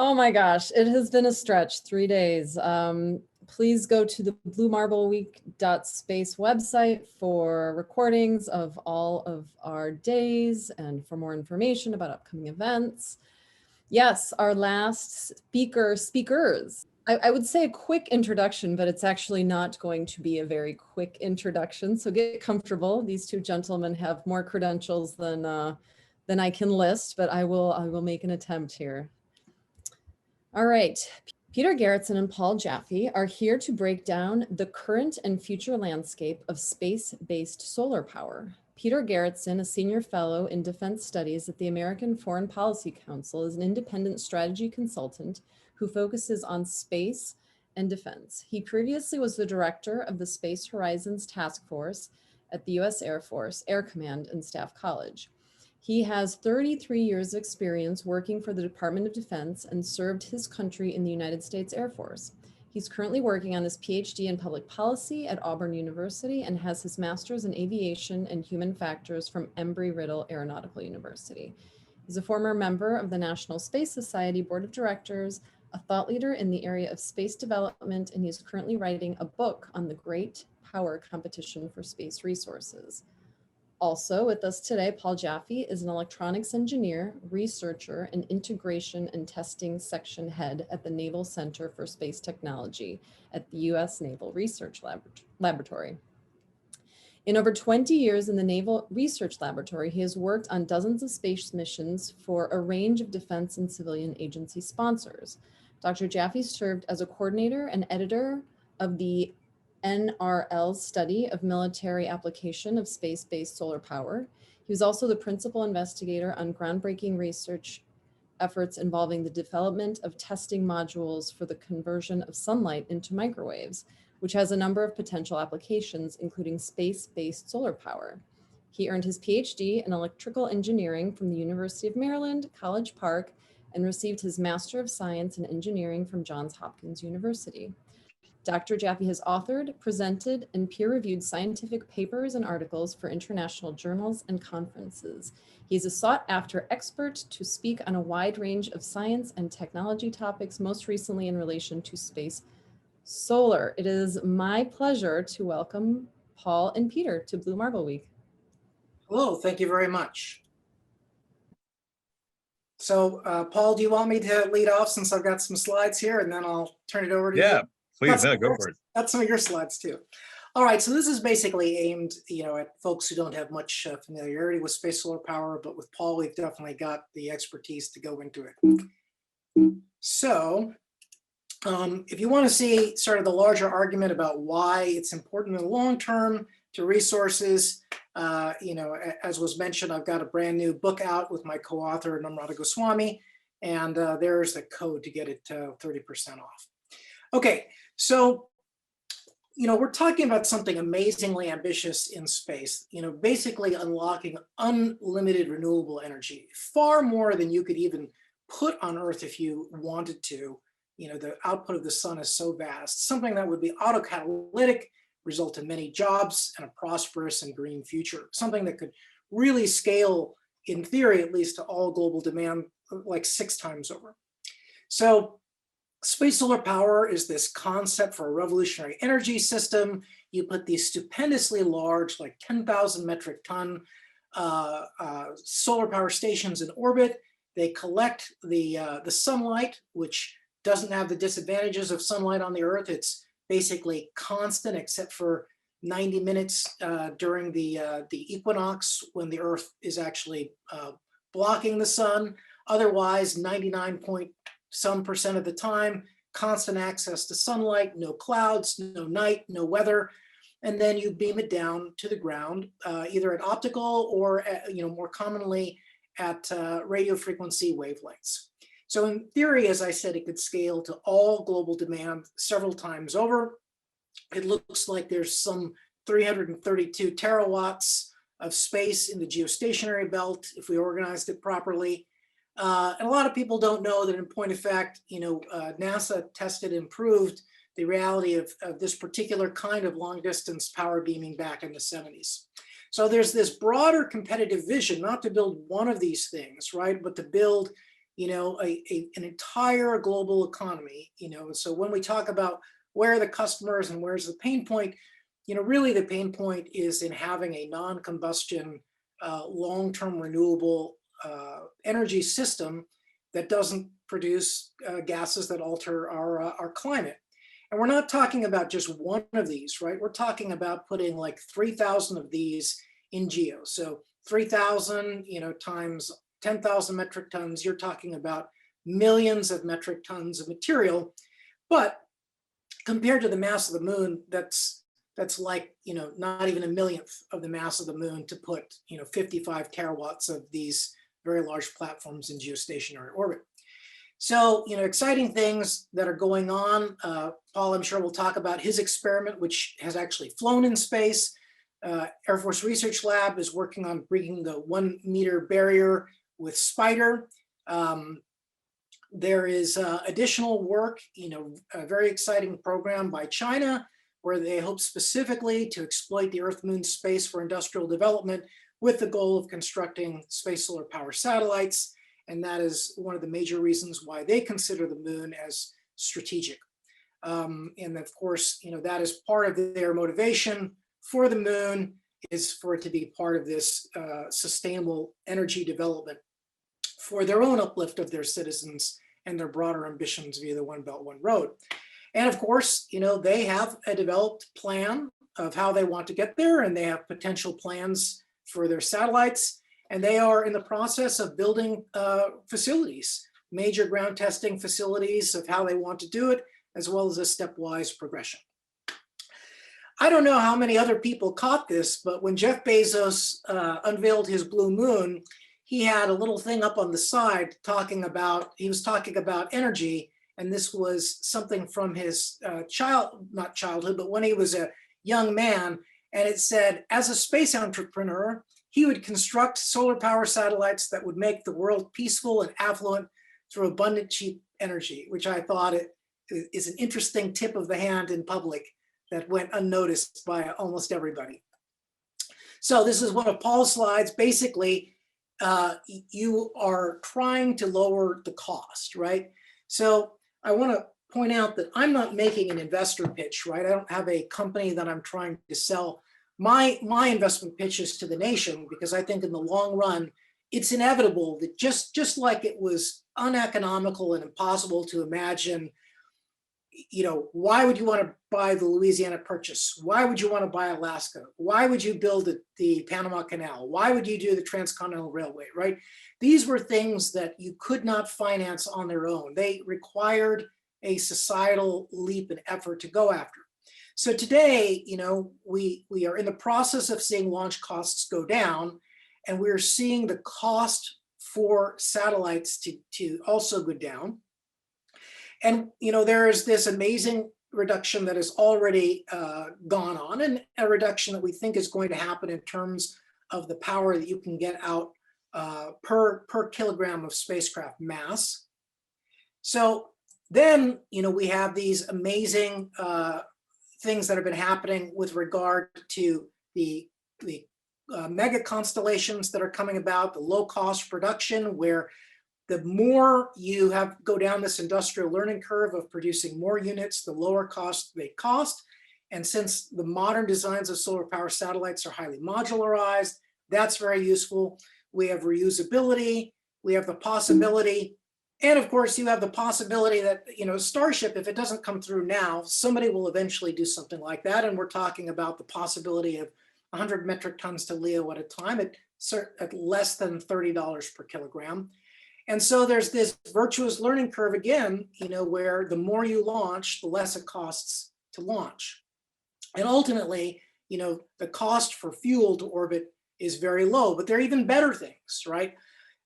Oh my gosh, it has been a stretch, 3 days. Please go to the bluemarbleweek.space website for recordings of all of our days and for more information about upcoming events. Yes, our last speakers. I would say a quick introduction, but it's actually not going to be a very quick introduction. So get comfortable. These two gentlemen have more credentials than I can list, but I will make an attempt here. All right. Peter Garretson and Paul Jaffe are here to break down the current and future landscape of space-based solar power. Peter Garretson, a senior fellow in defense studies at the American Foreign Policy Council, is an independent strategy consultant who focuses on space and defense. He previously was the director of the Space Horizons Task Force at the U.S. Air Force, Air Command, and Staff College. He has 33 years of experience working for the Department of Defense and served his country in the United States Air Force. He's currently working on his PhD in public policy at Auburn University and has his master's in aviation and human factors from Embry-Riddle Aeronautical University. He's a former member of the National Space Society Board of Directors, a thought leader in the area of space development, and he's currently writing a book on the great power competition for space resources. Also with us today, Paul Jaffe is an electronics engineer, researcher, and integration and testing section head at the Naval Center for Space Technology at the U.S. Naval Research Laboratory. In over 20 years in the Naval Research Laboratory, he has worked on dozens of space missions for a range of defense and civilian agency sponsors. Dr. Jaffe served as a coordinator and editor of the NRL's study of military application of space-based solar power. He was also the principal investigator on groundbreaking research efforts involving the development of testing modules for the conversion of sunlight into microwaves, which has a number of potential applications, including space-based solar power. He earned his PhD in electrical engineering from the University of Maryland, College Park, and received his Master of Science in Engineering from Johns Hopkins University. Dr. Jaffe has authored, presented, and peer-reviewed scientific papers and articles for international journals and conferences. He is a sought-after expert to speak on a wide range of science and technology topics, most recently in relation to space solar. It is my pleasure to welcome Paul and Peter to Blue Marble Week. Hello, thank you very much. So, Paul, do you want me to lead off since I've got some slides here, and then I'll turn it over to you? Yeah, please, go for it. That's some of your slides too. All right, so this is basically aimed, at folks who don't have much familiarity with space solar power, but with Paul, we've definitely got the expertise to go into it. So, if you want to see sort of the larger argument about why it's important in the long term to resources, as was mentioned, I've got a brand new book out with my co-author, Namrata Goswami, and there's the code to get it 30% off. Okay, so, we're talking about something amazingly ambitious in space, basically unlocking unlimited renewable energy, far more than you could even put on Earth if you wanted to. The output of the sun is so vast, something that would be autocatalytic, result in many jobs and a prosperous and green future, something that could really scale, in theory, at least, to all global demand like 6 times over. So space solar power is this concept for a revolutionary energy system. You put these stupendously large, like 10,000 metric ton solar power stations in orbit. They collect the sunlight, which doesn't have the disadvantages of sunlight on the Earth. It's basically constant except for 90 minutes during the equinox when the Earth is actually blocking the sun. Otherwise, 99% of the time, constant access to sunlight, no clouds, no night, no weather. And then you beam it down to the ground, either at optical or more commonly at radio frequency wavelengths. So in theory, as I said, it could scale to all global demand several times over. It looks like there's some 332 terawatts of space in the geostationary belt if we organized it properly. And a lot of people don't know that in point of fact, NASA tested and proved the reality of this particular kind of long distance power beaming back in the 70s. So there's this broader competitive vision, not to build one of these things, right, but to build an entire global economy, so when we talk about where are the customers and where's the pain point, really the pain point is in having a non-combustion, long-term renewable energy system that doesn't produce gases that alter our climate. And we're not talking about just one of these, right? We're talking about putting like 3,000 of these in geo. So 3,000, times 10,000 metric tons, you're talking about millions of metric tons of material. But compared to the mass of the moon, that's like, not even a millionth of the mass of the moon to put, 55 terawatts of these very large platforms in geostationary orbit. So, exciting things that are going on. Paul, I'm sure will talk about his experiment, which has actually flown in space. Air Force Research Lab is working on bringing the 1 meter barrier with Spider. There is additional work, a very exciting program by China, where they hope specifically to exploit the Earth-Moon space for industrial development with the goal of constructing space solar power satellites. And that is one of the major reasons why they consider the moon as strategic. And of course, that is part of their motivation for the moon, is for it to be part of this sustainable energy development for their own uplift of their citizens and their broader ambitions via the One Belt, One Road. And of course, they have a developed plan of how they want to get there, and they have potential plans for their satellites. And they are in the process of building facilities, major ground testing facilities of how they want to do it, as well as a stepwise progression. I don't know how many other people caught this, but when Jeff Bezos unveiled his blue moon, he had a little thing up on the side he was talking about energy. And this was something from his not childhood, but when he was a young man. And it said, as a space entrepreneur, he would construct solar power satellites that would make the world peaceful and affluent through abundant, cheap energy, which I thought is an interesting tip of the hand in public that went unnoticed by almost everybody. So this is one of Paul's slides. Basically, you are trying to lower the cost, right? So I want to point out that I'm not making an investor pitch, right? I don't have a company that I'm trying to sell. My investment pitch is to the nation, because I think in the long run, it's inevitable that just like it was uneconomical and impossible to imagine, why would you want to buy the Louisiana Purchase? Why would you want to buy Alaska? Why would you build the Panama Canal? Why would you do the Transcontinental Railway, right? These were things that you could not finance on their own. They required a societal leap and effort to go after. So today, we are in the process of seeing launch costs go down, and we're seeing the cost for satellites to also go down. And there is this amazing reduction that has already gone on, and a reduction that we think is going to happen in terms of the power that you can get out per kilogram of spacecraft mass. So then, we have these amazing things that have been happening with regard to the mega constellations that are coming about, the low cost production, where the more you go down this industrial learning curve of producing more units, the lower cost they cost. And since the modern designs of solar power satellites are highly modularized, that's very useful. We have reusability, we have the possibility, and of course you have the possibility that, Starship, if it doesn't come through now, somebody will eventually do something like that. And we're talking about the possibility of 100 metric tons to LEO at a time at less than $30 per kilogram. And so there's this virtuous learning curve again, where the more you launch, the less it costs to launch. And ultimately, the cost for fuel to orbit is very low, but there are even better things, right?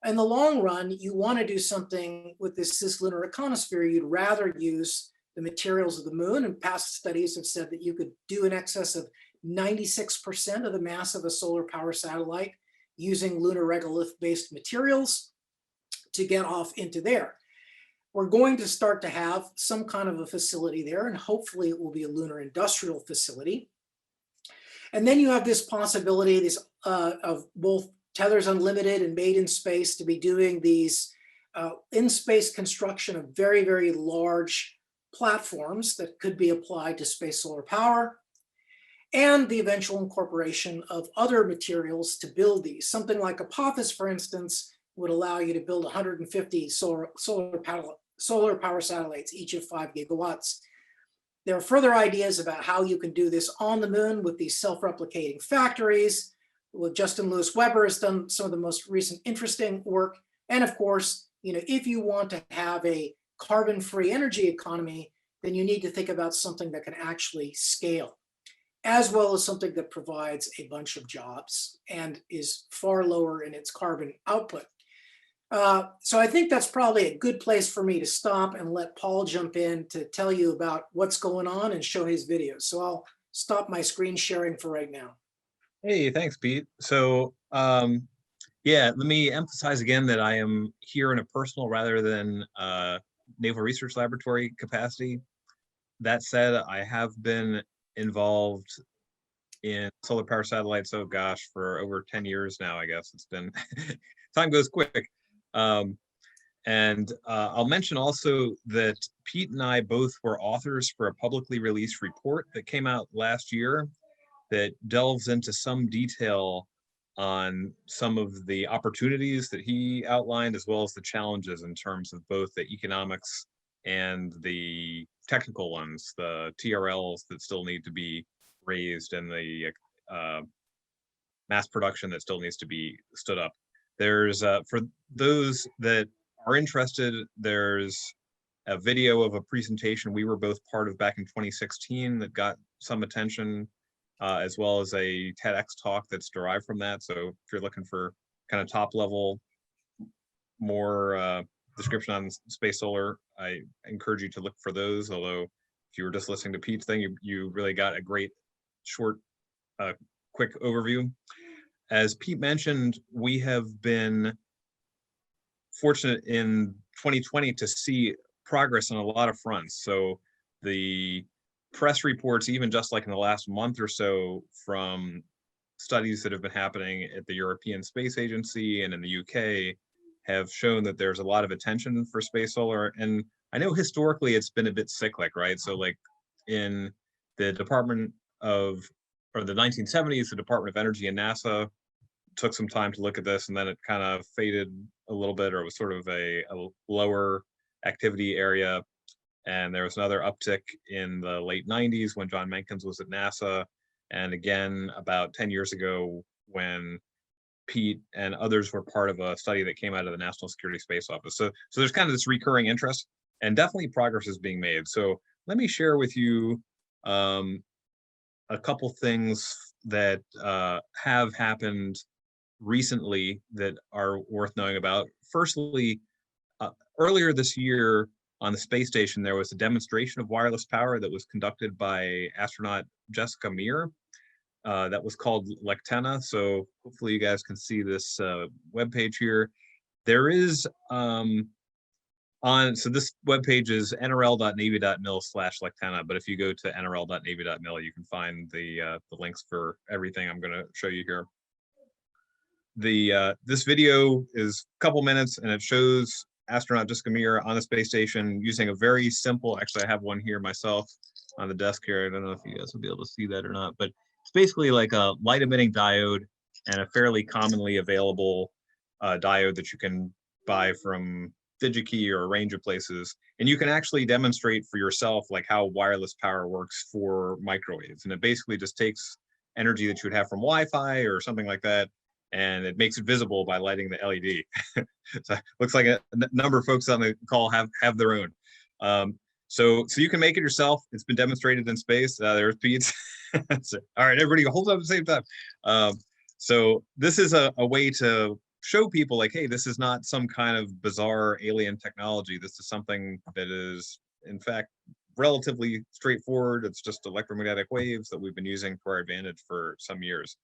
In the long run, you want to do something with this cislunar iconosphere. You'd rather use the materials of the moon, and past studies have said that you could do in excess of 96% of the mass of a solar power satellite using lunar regolith-based materials to get off into there. We're going to start to have some kind of a facility there, and hopefully it will be a lunar industrial facility. And then you have this possibility of both Tethers Unlimited and Made in Space to be doing these in-space construction of very, very large platforms that could be applied to space solar power, and the eventual incorporation of other materials to build these. Something like Apophis, for instance, would allow you to build 150 solar power satellites, each of 5 gigawatts. There are further ideas about how you can do this on the moon with these self-replicating factories. Well, Justin Lewis Weber has done some of the most recent interesting work. And of course, if you want to have a carbon-free energy economy, then you need to think about something that can actually scale, as well as something that provides a bunch of jobs and is far lower in its carbon output. So I think that's probably a good place for me to stop and let Paul jump in to tell you about what's going on and show his videos. So I'll stop my screen sharing for right now. Hey, thanks, Pete. So yeah, let me emphasize again that I am here in a personal rather than Naval Research Laboratory capacity. That said, I have been involved in solar power satellites, oh gosh, for over 10 years now, I guess. It's been, time goes quick. I'll mention also that Pete and I both were authors for a publicly released report that came out last year that delves into some detail on some of the opportunities that he outlined, as well as the challenges in terms of both the economics and the technical ones, the TRLs that still need to be raised and the mass production that still needs to be stood up. There's, for those that are interested, there's a video of a presentation we were both part of back in 2016 that got some attention, as well as a TEDx talk that's derived from that. So if you're looking for kind of top level, more description on space solar, I encourage you to look for those. Although if you were just listening to Pete's thing, you really got a great short, quick overview. As Pete mentioned, we have been fortunate in 2020 to see progress on a lot of fronts. So the press reports, even just like in the last month or so, from studies that have been happening at the European Space Agency and in the UK, have shown that there's a lot of attention for space solar. And I know historically it's been a bit cyclic, right? So like in the Department of, or the 1970s, the Department of Energy and NASA took some time to look at this, and then it kind of faded a little bit, or it was sort of a lower activity area. And there was another uptick in the late 90s when John Menkins was at NASA. And again, about 10 years ago, when Pete and others were part of a study that came out of the National Security Space Office. So there's kind of this recurring interest, and definitely progress is being made. So let me share with you a couple things that have happened recently that are worth knowing about. Firstly, earlier this year on the space station, there was a demonstration of wireless power that was conducted by astronaut Jessica Meir. That was called Lectena. So hopefully you guys can see this webpage here. There is so this webpage is nrl.navy.mil/Lectena, but if you go to nrl.navy.mil, you can find the links for everything I'm going to show you here. This video is a couple minutes, and it shows astronaut Jessica Meir on the space station using a very simple, actually I have one here myself on the desk here. I don't know if you guys will be able to see that or not, but it's basically like a light emitting diode and a fairly commonly available diode that you can buy from DigiKey or a range of places. And you can actually demonstrate for yourself like how wireless power works for microwaves. And it basically just takes energy that you would have from Wi-Fi or something like that, and it makes it visible by lighting the LED. So looks like a number of folks on the call have their own. So you can make it yourself. It's been demonstrated in space. There's Pete's. So, all right, everybody hold up at the same time. So this is a way to show people like, hey, this is not some kind of bizarre alien technology. This is something that is, in fact, relatively straightforward. It's just electromagnetic waves that we've been using for our advantage for some years.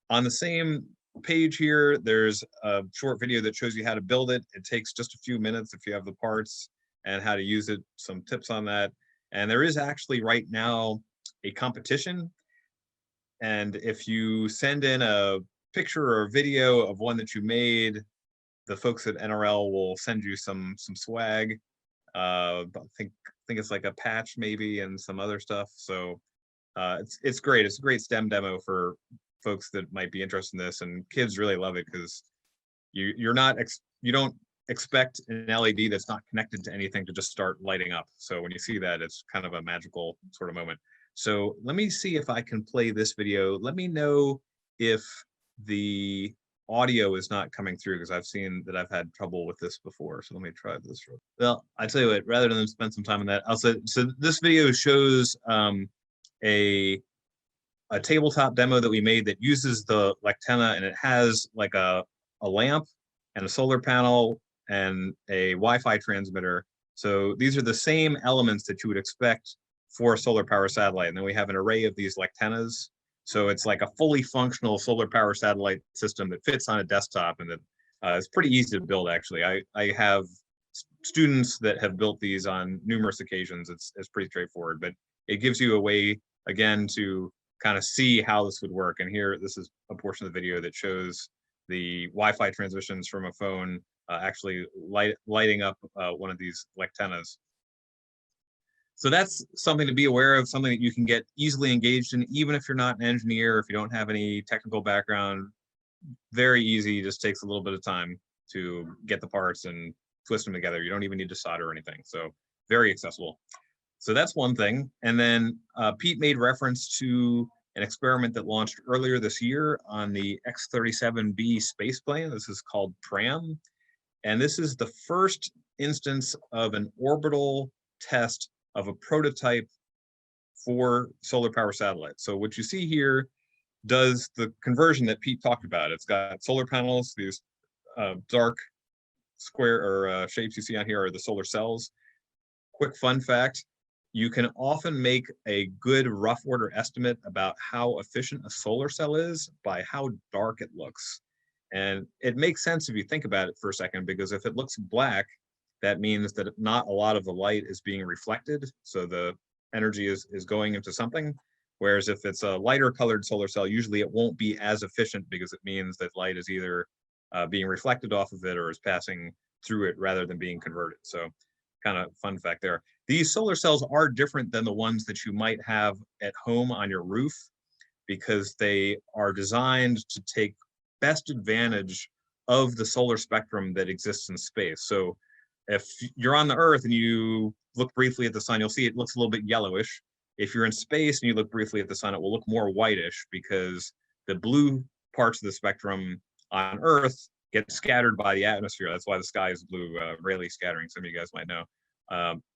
On the same page here, there's a short video that shows you how to build it. It takes just a few minutes if you have the parts, and how to use it, some tips on that. And there is actually right now a competition. And if you send in a picture or a video of one that you made the folks at NRL will send you some swag. I think it's like a patch maybe and some other stuff. So it's great. It's a great STEM demo for folks that might be interested in this, and kids really love it because you don't expect an LED that's not connected to anything to just start lighting up. So when you see that, it's kind of a magical sort of moment. So let me see if I can play this video. Let me know if the audio is not coming through, because I've seen that I've had trouble with this before. So let me try this. Well, I tell you what, rather than spend some time on that, so this video shows a tabletop demo that we made that uses the Lectena, and it has like a lamp and a solar panel and a Wi-Fi transmitter. So these are the same elements that you would expect for a solar power satellite. And then we have an array of these Lectenas. So it's like a fully functional solar power satellite system that fits on a desktop, and that it's pretty easy to build, actually. I have students that have built these on numerous occasions. It's pretty straightforward, but it gives you a way, again, to kind of see how this would work. And here, this is a portion of the video that shows the Wi-Fi transmissions from a phone actually lighting up one of these Lectenas. So that's something to be aware of, something that you can get easily engaged in, even if you're not an engineer, if you don't have any technical background. Very easy, just takes a little bit of time to get the parts and twist them together. You don't even need to solder or anything. So very accessible. So that's one thing. And then Pete made reference to an experiment that launched earlier this year on the X-37B space plane. This is called PRAM. And this is the first instance of an orbital test of a prototype for solar power satellites. So what you see here does the conversion that Pete talked about. It's got solar panels. These dark square or shapes you see on here are the solar cells. Quick fun fact, you can often make a good rough order estimate about how efficient a solar cell is by how dark it looks. And it makes sense if you think about it for a second, because if it looks black, that means that not a lot of the light is being reflected. So the energy is going into something. Whereas if it's a lighter colored solar cell, usually it won't be as efficient, because it means that light is either being reflected off of it or is passing through it rather than being converted. So kind of fun fact there. These solar cells are different than the ones that you might have at home on your roof, because they are designed to take best advantage of the solar spectrum that exists in space. So if you're on the Earth and you look briefly at the sun, you'll see it looks a little bit yellowish. If you're in space and you look briefly at the sun, it will look more whitish, because the blue parts of the spectrum on Earth get scattered by the atmosphere. That's why the sky is blue, Rayleigh scattering, some of you guys might know.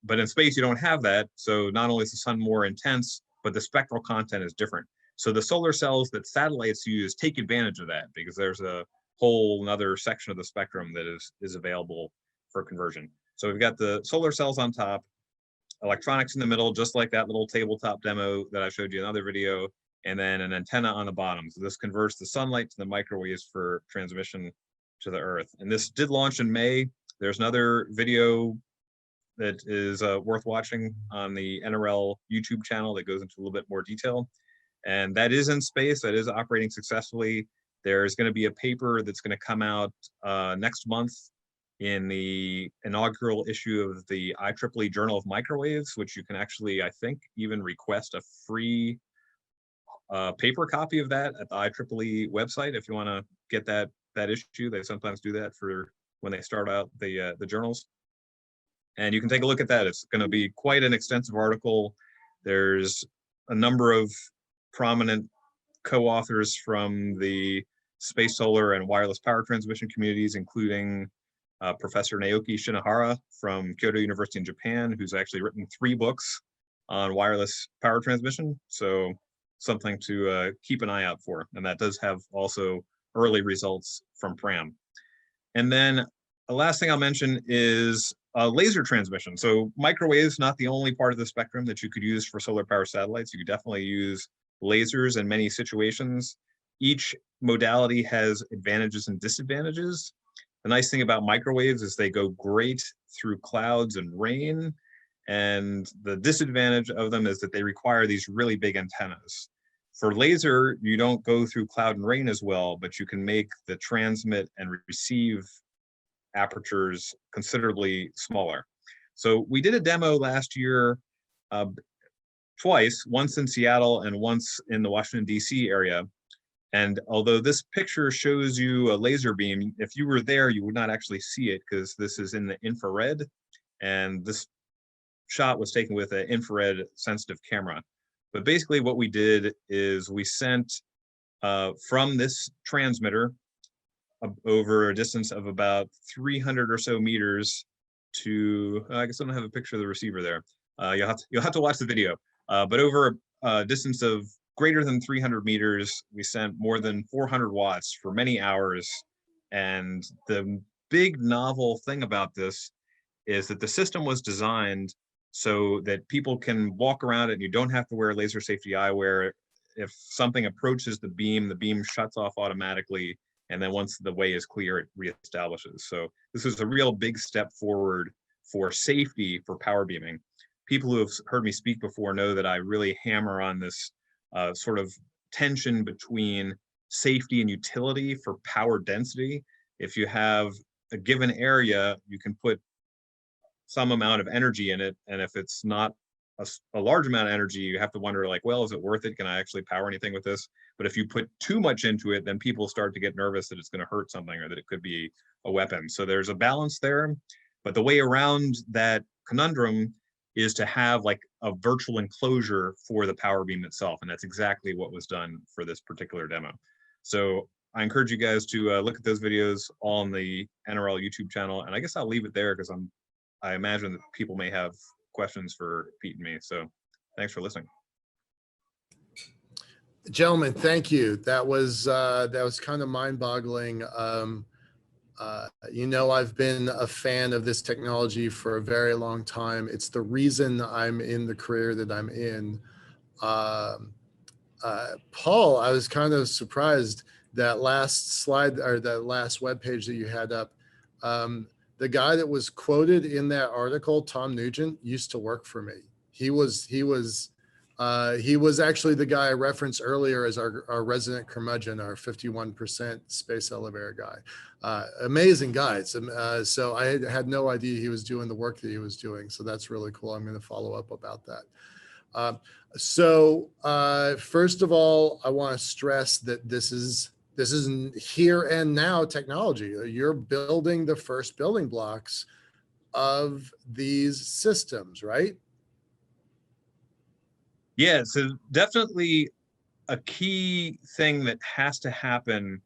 But in space, you don't have that. So not only is the sun more intense, but the spectral content is different. So the solar cells that satellites use take advantage of that, because there's a whole another section of the spectrum that is available for conversion. So we've got the solar cells on top, electronics in the middle, just like that little tabletop demo that I showed you in another video, and then an antenna on the bottom. So this converts the sunlight to the microwaves for transmission to the Earth. And this did launch in May. There's another video that is worth watching on the NRL YouTube channel that goes into a little bit more detail. And that is in space, that is operating successfully. There's going to be a paper that's going to come out next month in the inaugural issue of the IEEE Journal of Microwaves, which you can actually, I think, even request a free paper copy of that at the IEEE website if you want to get that issue. They sometimes do that for when they start out the journals. And you can take a look at that. It's going to be quite an extensive article. There's a number of prominent co-authors from the space, solar, and wireless power transmission communities, including Professor Naoki Shinohara from Kyoto University in Japan, who's actually written 3 books on wireless power transmission. So something to keep an eye out for. And that does have also early results from PRAM. And then the last thing I'll mention is laser transmission. So microwaves, not the only part of the spectrum that you could use for solar power satellites. You could definitely use lasers in many situations. Each modality has advantages and disadvantages. The nice thing about microwaves is they go great through clouds and rain. And the disadvantage of them is that they require these really big antennas. For laser, you don't go through cloud and rain as well, but you can make the transmit and receive apertures considerably smaller. So we did a demo last year, twice, once in Seattle and once in the Washington, D.C. area. And although this picture shows you a laser beam, if you were there, you would not actually see it because this is in the infrared. And this shot was taken with an infrared sensitive camera. But basically what we did is we sent from this transmitter over a distance of about 300 or so meters to, I guess I don't have a picture of the receiver there. You'll have to watch the video. But over a distance of greater than 300 meters, we sent more than 400 watts for many hours. And the big novel thing about this is that the system was designed so that people can walk around it and you don't have to wear laser safety eyewear. If something approaches the beam shuts off automatically. And then once the way is clear, it reestablishes. So this is a real big step forward for safety for power beaming. People who have heard me speak before know that I really hammer on this sort of tension between safety and utility for power density. If you have a given area, you can put some amount of energy in it. And if it's not a large amount of energy, you have to wonder like, well, is it worth it? Can I actually power anything with this? But if you put too much into it, then people start to get nervous that it's going to hurt something or that it could be a weapon. So there's a balance there. But the way around that conundrum is to have like a virtual enclosure for the power beam itself. And that's exactly what was done for this particular demo. So I encourage you guys to look at those videos all on the NRL YouTube channel. And I guess I'll leave it there because I imagine that people may have questions for Pete and me. So thanks for listening. Gentlemen, thank you. That was kind of mind-boggling. You know, I've been a fan of this technology for a very long time. It's the reason I'm in the career that I'm in. Paul, I was kind of surprised that last slide or that last webpage that you had up. The guy that was quoted in that article, Tom Nugent, used to work for me. He was actually the guy I referenced earlier as our resident curmudgeon, our 51% space elevator guy. Amazing guy. So I had no idea he was doing the work that he was doing. So that's really cool. I'm going to follow up about that. First of all, I want to stress that this is here and now technology. You're building the first building blocks of these systems, right? Yeah, so definitely a key thing that has to happen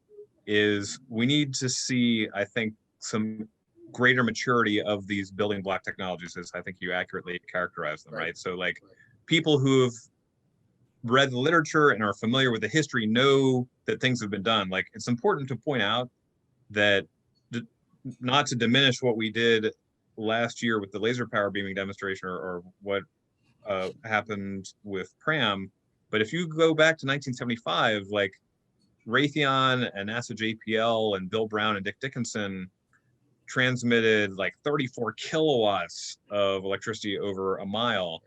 is we need to see, I think, some greater maturity of these building block technologies, as I think you accurately characterize them, right? So like people who have read the literature and are familiar with the history know that things have been done. Like it's important to point out that not to diminish what we did last year with the laser power beaming demonstration or what happened with PRAM, but if you go back to 1975, like Raytheon and NASA JPL and Bill Brown and Dick Dickinson transmitted like 34 kilowatts of electricity over a mile.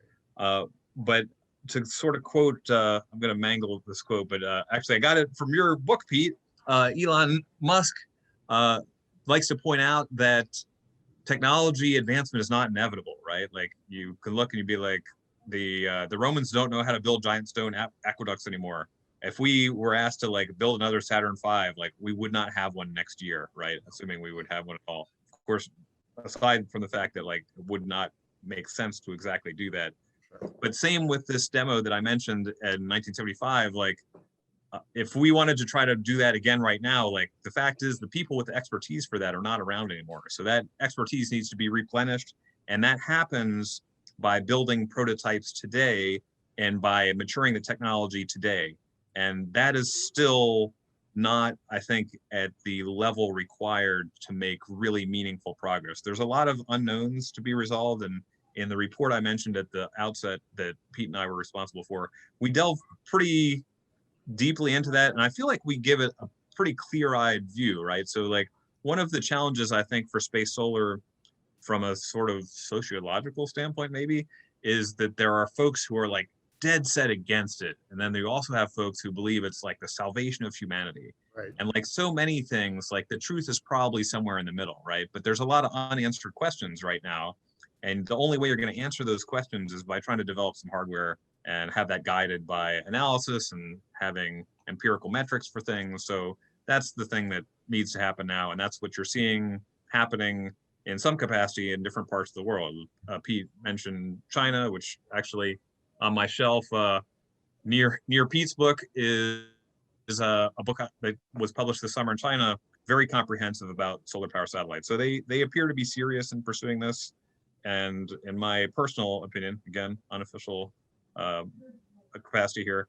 But to sort of quote, I'm going to mangle this quote, but actually I got it from your book, Pete. Elon Musk likes to point out that technology advancement is not inevitable, right? Like you can look and you'd be like, the Romans don't know how to build giant stone aqueducts anymore. If we were asked to like build another Saturn V, like we would not have one next year, right? Assuming we would have one at all. Of course, aside from the fact that like it would not make sense to exactly do that. But same with this demo that I mentioned in 1975, like if we wanted to try to do that again right now, like the fact is the people with the expertise for that are not around anymore. So that expertise needs to be replenished. And that happens by building prototypes today and by maturing the technology today. And that is still not, I think, at the level required to make really meaningful progress. There's a lot of unknowns to be resolved. And in the report I mentioned at the outset that Pete and I were responsible for, we delve pretty deeply into that. And I feel like we give it a pretty clear-eyed view, right? So like one of the challenges I think for space solar from a sort of sociological standpoint maybe is that there are folks who are like dead set against it. And then they also have folks who believe it's like the salvation of humanity. Right. And like so many things, like the truth is probably somewhere in the middle, right? But there's a lot of unanswered questions right now. And the only way you're going to answer those questions is by trying to develop some hardware and have that guided by analysis and having empirical metrics for things. So that's the thing that needs to happen now. And that's what you're seeing happening in some capacity in different parts of the world. Pete mentioned China, which actually on my shelf near Pete's book is a book that was published this summer in China, very comprehensive about solar power satellites. So they appear to be serious in pursuing this. And in my personal opinion, again, unofficial capacity here,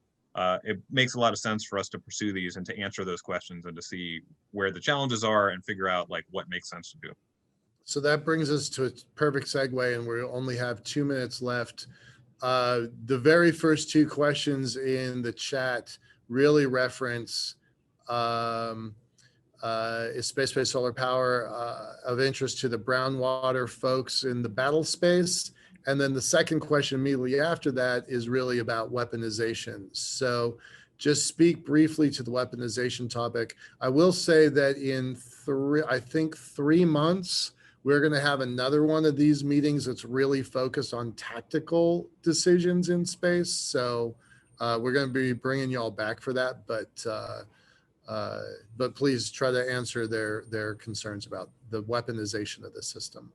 it makes a lot of sense for us to pursue these and to answer those questions and to see where the challenges are and figure out like what makes sense to do. So that brings us to a perfect segue, and we only have 2 minutes left. The very first two questions in the chat really reference is space-based solar power of interest to the brown water folks in the battle space? And then the second question immediately after that is really about weaponization. So just speak briefly to the weaponization topic. I will say that in 3 months, we're going to have another one of these meetings that's really focused on tactical decisions in space. So we're going to be bringing y'all back for that, but please try to answer their concerns about the weaponization of the system.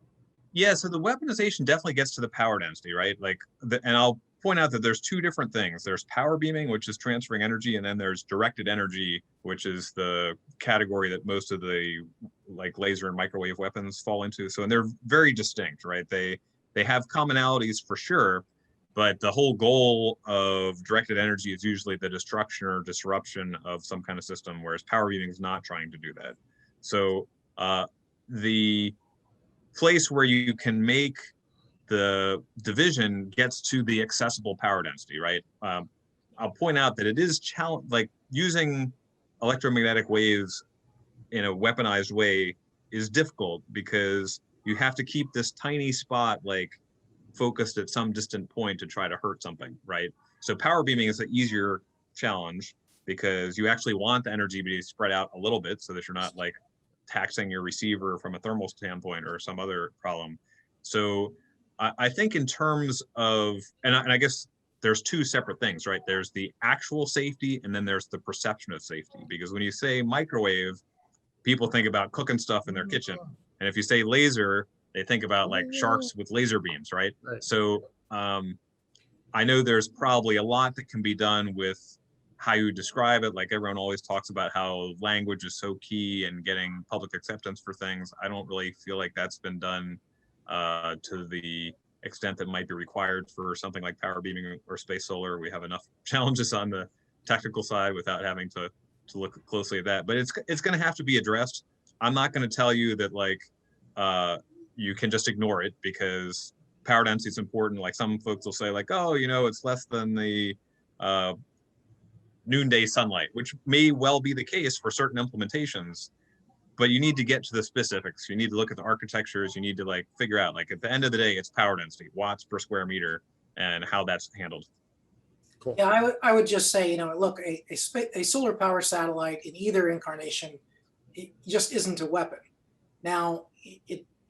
Yeah, so the weaponization definitely gets to the power density, right? Like, and I'll point out that there's two different things. There's power beaming, which is transferring energy, and then there's directed energy, which is the category that most of the like laser and microwave weapons fall into. So, and they're very distinct, right? They have commonalities for sure, but the whole goal of directed energy is usually the destruction or disruption of some kind of system, whereas power beaming is not trying to do that. So the place where you can make the division gets to the accessible power density, right? I'll point out that it is like using electromagnetic waves in a weaponized way is difficult because you have to keep this tiny spot like focused at some distant point to try to hurt something, right? So power beaming is an easier challenge because you actually want the energy to be spread out a little bit so that you're not like taxing your receiver from a thermal standpoint or some other problem. So I think in terms of, and I guess there's two separate things, right? There's the actual safety and then there's the perception of safety. Because when you say microwave, people think about cooking stuff in their kitchen. And if you say laser, they think about like sharks with laser beams, right? Right. So I know there's probably a lot that can be done with how you describe it. Like everyone always talks about how language is so key and getting public acceptance for things. I don't really feel like that's been done to the extent that might be required for something like power beaming or space solar. We have enough challenges on the technical side without having to look closely at that. But it's going to have to be addressed. I'm not going to tell you that like you can just ignore it because power density is important. Like some folks will say like, oh, you know, it's less than the noonday sunlight, which may well be the case for certain implementations, but you need to get to the specifics. You need to look at the architectures. You need to like figure out like at the end of the day, it's power density, watts per square meter, and how that's handled. Cool. Yeah, I would just say, you know, look, a solar power satellite in either incarnation, it just isn't a weapon. Now,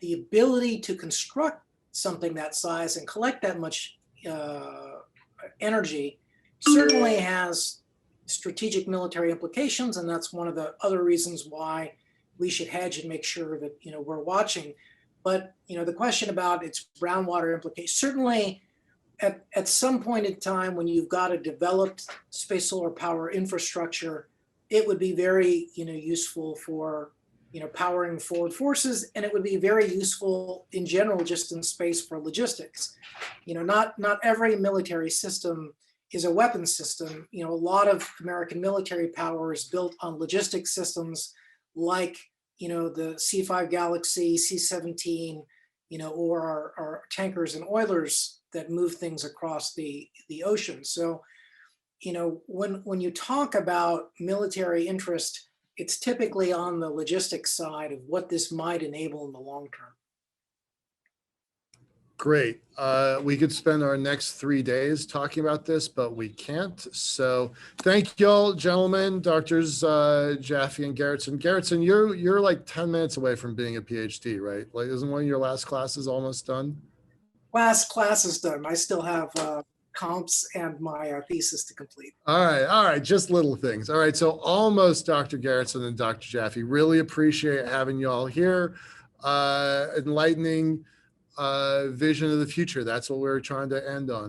the ability to construct something that size and collect that much energy certainly has strategic military implications, and that's one of the other reasons why we should hedge and make sure that, you know, we're watching. But, you know, the question about its brown water implications, certainly at some point in time when you've got a developed space solar power infrastructure, it would be very, you know, useful for, you know, powering forward forces, and it would be very useful in general just in space for logistics. You know, not every military system is a weapon system. You know, a lot of American military power is built on logistics systems like, you know, the C-5 Galaxy, C-17, you know, or our tankers and oilers that move things across the ocean. So, you know, when you talk about military interest, it's typically on the logistics side of what this might enable in the long term. Great. We could spend our next 3 days talking about this, but we can't. So thank you all, gentlemen, doctors Jaffe and Garretson. Garretson, you're like 10 minutes away from being a PhD, right? Like, isn't one of your last classes almost done? Last class is done. I still have comps and my thesis to complete. All right, just little things. All right, so almost Dr. Garretson and Dr. Jaffe. Really appreciate having you all here. Enlightening vision of the future. That's what we're trying to end on.